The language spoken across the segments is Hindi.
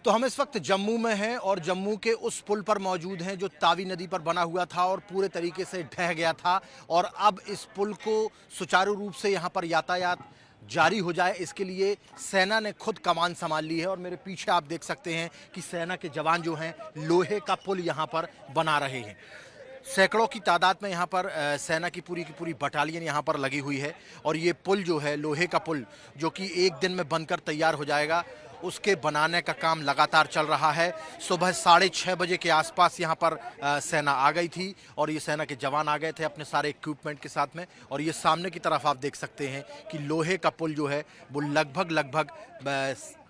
तो हम इस वक्त जम्मू में हैं और जम्मू के उस पुल पर मौजूद हैं जो तावी नदी पर बना हुआ था और पूरे तरीके से ढह गया था। और अब इस पुल को सुचारू रूप से यहाँ पर यातायात जारी हो जाए, इसके लिए सेना ने खुद कमान संभाल ली है। और मेरे पीछे आप देख सकते हैं कि सेना के जवान जो हैं लोहे का पुल यहाँ पर बना रहे हैं। सैकड़ों की तादाद में यहाँ पर सेना की पूरी बटालियन यहाँ पर लगी हुई है। और ये पुल जो है लोहे का पुल, जो कि एक दिन में बनकर तैयार हो जाएगा, उसके बनाने का काम लगातार चल रहा है। सुबह 6:30 बजे के आसपास यहाँ पर सेना आ गई थी और ये सेना के जवान आ गए थे अपने सारे इक्विपमेंट के साथ में। और ये सामने की तरफ आप देख सकते हैं कि लोहे का पुल जो है वो लगभग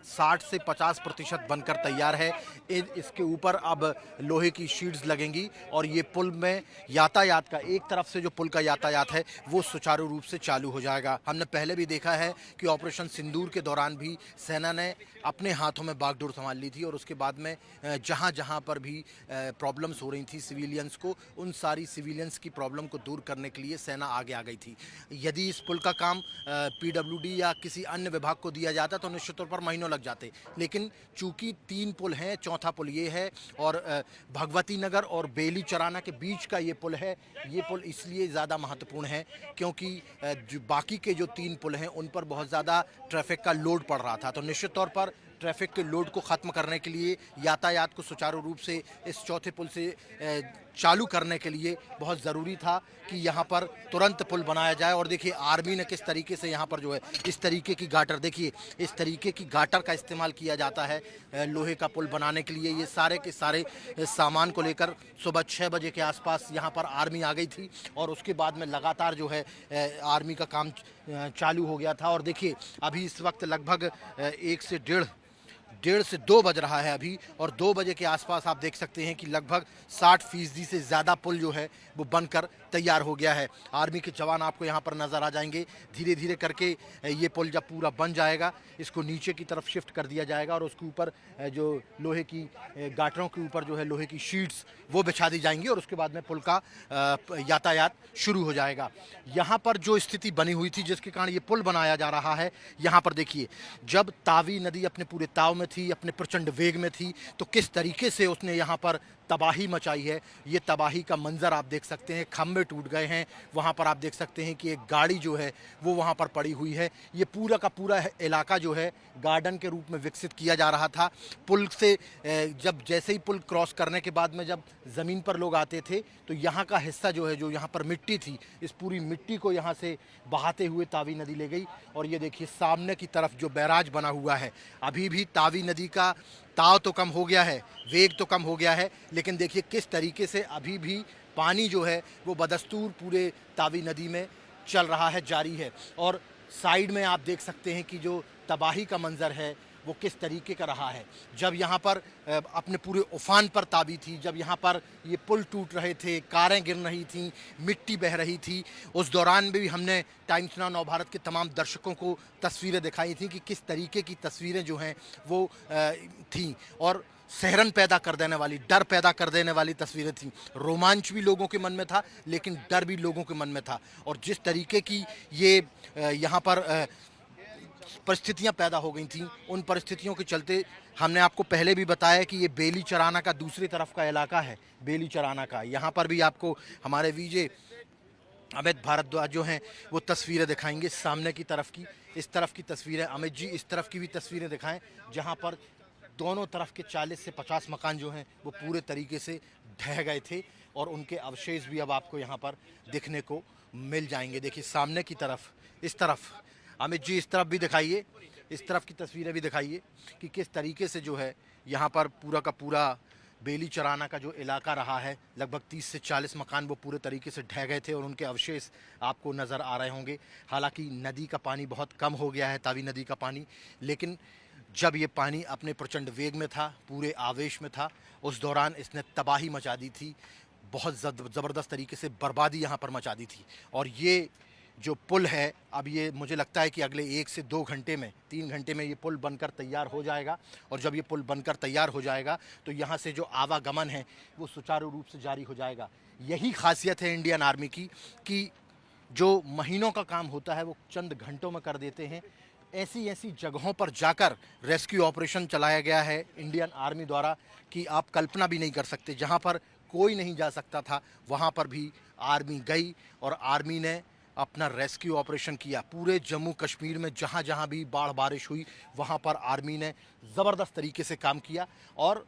60 से 50% बनकर तैयार है। इसके ऊपर अब लोहे की शीट्स लगेंगी और ये पुल में यातायात का, एक तरफ से जो पुल का यातायात है वो सुचारू रूप से चालू हो जाएगा। हमने पहले भी देखा है कि ऑपरेशन सिंदूर के दौरान भी सेना ने अपने हाथों में बागडोर संभाल ली थी और उसके बाद में जहाँ जहाँ पर भी प्रॉब्लम्स हो रही थी सिविलियंस को, उन सारी सिविलियंस की प्रॉब्लम को दूर करने के लिए सेना आगे आ गई थी। यदि इस पुल का काम पीडब्ल्यूडी या किसी अन्य विभाग को दिया जाता तो निश्चित तौर पर महीनों लग जाते, लेकिन चूंकि 3 पुल हैं, चौथा पुल ये है और भगवती नगर और बेली चराना के बीच का ये पुल है। ये पुल इसलिए ज़्यादा महत्वपूर्ण है क्योंकि जो बाकी के जो 3 पुल हैं उन पर बहुत ज़्यादा ट्रैफिक का लोड पड़ रहा था। तो निश्चित तौर पर ट्रैफिक के लोड को ख़त्म करने के लिए, यातायात को सुचारू रूप से इस चौथे पुल से चालू करने के लिए बहुत ज़रूरी था कि यहाँ पर तुरंत पुल बनाया जाए। और देखिए आर्मी ने किस तरीके से यहाँ पर जो है इस तरीके की गाटर, देखिए इस तरीके की गाटर का इस्तेमाल किया जाता है लोहे का पुल बनाने के लिए। ये सारे के सारे सामान को लेकर सुबह 6 बजे के आसपास यहाँ पर आर्मी आ गई थी और उसके बाद में लगातार जो है आर्मी का काम चालू हो गया था। और देखिए अभी इस वक्त लगभग 1 से डेढ़ से 2 बज रहा है अभी, और 2 बजे के आसपास आप देख सकते हैं कि लगभग 60% से ज़्यादा पुल जो है वो बनकर तैयार हो गया है। आर्मी के जवान आपको यहाँ पर नज़र आ जाएंगे। धीरे धीरे करके ये पुल जब पूरा बन जाएगा इसको नीचे की तरफ शिफ्ट कर दिया जाएगा और उसके ऊपर जो लोहे की गाटरों के ऊपर जो है लोहे की शीट्स वो बिछा दी जाएंगी और उसके बाद में पुल का यातायात शुरू हो जाएगा। यहाँ पर जो स्थिति बनी हुई थी जिसके कारण ये पुल बनाया जा रहा है, यहाँ पर देखिए जब तावी नदी अपने पूरे ताव में थी, अपने प्रचंड वेग में थी, तो किस तरीके से उसने यहाँ पर तबाही मचाई है। ये तबाही का मंजर आप देख सकते हैं, खंभे टूट गए हैं। वहाँ पर आप देख सकते हैं कि एक गाड़ी जो है वो वहाँ पर पड़ी हुई है। ये पूरा का पूरा इलाका जो है गार्डन के रूप में विकसित किया जा रहा था। पुल से जब जैसे ही पुल क्रॉस करने के बाद में जब ज़मीन पर लोग आते थे तो यहाँ का हिस्सा जो है, जो यहाँ पर मिट्टी थी, इस पूरी मिट्टी को यहाँ से बहाते हुए तावी नदी ले गई। और ये देखिए सामने की तरफ जो बैराज बना हुआ है, अभी भी तावी नदी का ताव तो कम हो गया है, वेग तो कम हो गया है, लेकिन देखिए किस तरीके से अभी भी पानी जो है वो बदस्तूर पूरे तावी नदी में चल रहा है, जारी है। और साइड में आप देख सकते हैं कि जो तबाही का मंजर है वो किस तरीके का रहा है। जब यहाँ पर अपने पूरे उफान पर तावी थी, जब यहाँ पर ये पुल टूट रहे थे, कारें गिर रही थीं, मिट्टी बह रही थी, उस दौरान भी हमने टाइम्स नाउ नव भारत के तमाम दर्शकों को तस्वीरें दिखाई थी कि किस तरीके की तस्वीरें जो हैं वो थीं और सहरन पैदा कर देने वाली, डर पैदा कर देने वाली तस्वीरें थीं। रोमांच भी लोगों के मन में था लेकिन डर भी लोगों के मन में था। और जिस तरीके की ये यहाँ पर परिस्थितियां पैदा हो गई थीं, उन परिस्थितियों के चलते हमने आपको पहले भी बताया कि ये बेली चराना का दूसरी तरफ का इलाका है। बेली चराना का यहाँ पर भी आपको हमारे विजय अमित भारद्वाज जो हैं वो तस्वीरें दिखाएंगे। सामने की तरफ की, इस तरफ की तस्वीरें, अमित जी इस तरफ की भी तस्वीरें दिखाएं जहाँ पर दोनों तरफ के 40 से 50 मकान जो हैं वो पूरे तरीके से ढह गए थे और उनके अवशेष भी अब आपको यहाँ पर दिखने को मिल जाएंगे। देखिए सामने की तरफ, इस तरफ, अमित जी इस तरफ भी दिखाइए, इस तरफ की तस्वीरें भी दिखाइए कि किस तरीके से जो है यहाँ पर पूरा का पूरा बेली चराना का जो इलाका रहा है, लगभग 30 से 40 मकान वो पूरे तरीके से ढह गए थे और उनके अवशेष आपको नज़र आ रहे होंगे। हालांकि नदी का पानी बहुत कम हो गया है, तावी नदी का पानी, लेकिन जब ये पानी अपने प्रचंड वेग में था, पूरे आवेश में था, उस दौरान इसने तबाही मचा दी थी, बहुत ज़बरदस्त तरीके से बर्बादी यहाँ पर मचा दी थी। और ये जो पुल है, अब ये मुझे लगता है कि अगले 1 से 2 घंटे में, 3 घंटे में ये पुल बनकर तैयार हो जाएगा। और जब ये पुल बनकर तैयार हो जाएगा तो यहाँ से जो आवागमन है वो सुचारू रूप से जारी हो जाएगा। यही खासियत है इंडियन आर्मी की कि जो महीनों का काम होता है वो चंद घंटों में कर देते हैं। ऐसी ऐसी जगहों पर जाकर रेस्क्यू ऑपरेशन चलाया गया है इंडियन आर्मी द्वारा कि आप कल्पना भी नहीं कर सकते। जहां पर कोई नहीं जा सकता था वहां पर भी आर्मी गई और आर्मी ने अपना रेस्क्यू ऑपरेशन किया। पूरे जम्मू कश्मीर में जहां जहां भी बाढ़ बारिश हुई वहां पर आर्मी ने ज़बरदस्त तरीके से काम किया और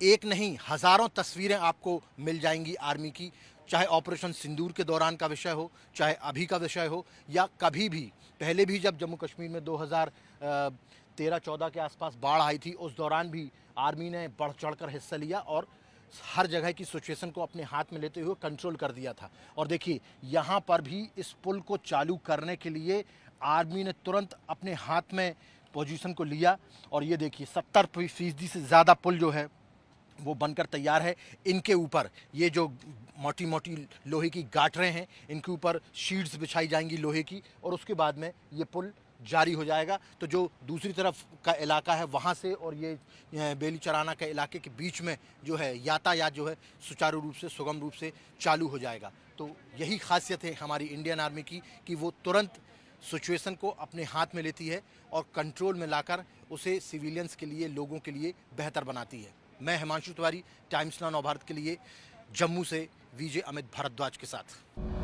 एक नहीं हज़ारों तस्वीरें आपको मिल जाएंगी आर्मी की, चाहे ऑपरेशन सिंदूर के दौरान का विषय हो, चाहे अभी का विषय हो या कभी भी पहले भी जब जम्मू कश्मीर में 2013-14 के आसपास बाढ़ आई थी उस दौरान भी आर्मी ने बढ़ चढ़कर हिस्सा लिया और हर जगह की सिचुएशन को अपने हाथ में लेते हुए कंट्रोल कर दिया था। और देखिए यहाँ पर भी इस पुल को चालू करने के लिए आर्मी ने तुरंत अपने हाथ में पोजीशन को लिया और ये देखिए 70% से ज़्यादा पुल जो है वो बनकर तैयार है। इनके ऊपर ये जो मोटी मोटी लोहे की गाटरें हैं इनके ऊपर शीट्स बिछाई जाएंगी लोहे की और उसके बाद में ये पुल जारी हो जाएगा। तो जो दूसरी तरफ का इलाका है वहाँ से और ये बेली चराना के इलाके के बीच में जो है यातायात जो है सुचारू रूप से सुगम रूप से चालू हो जाएगा। तो यही खासियत है हमारी इंडियन आर्मी की कि वो तुरंत सिचुएशन को अपने हाथ में लेती है और कंट्रोल में लाकर उसे सिविलियंस के लिए लोगों के लिए बेहतर बनाती है। मैं हिमांशु तिवारी, टाइम्स नाउ नवभारत के लिए जम्मू से वीजे अमित भारद्वाज के साथ।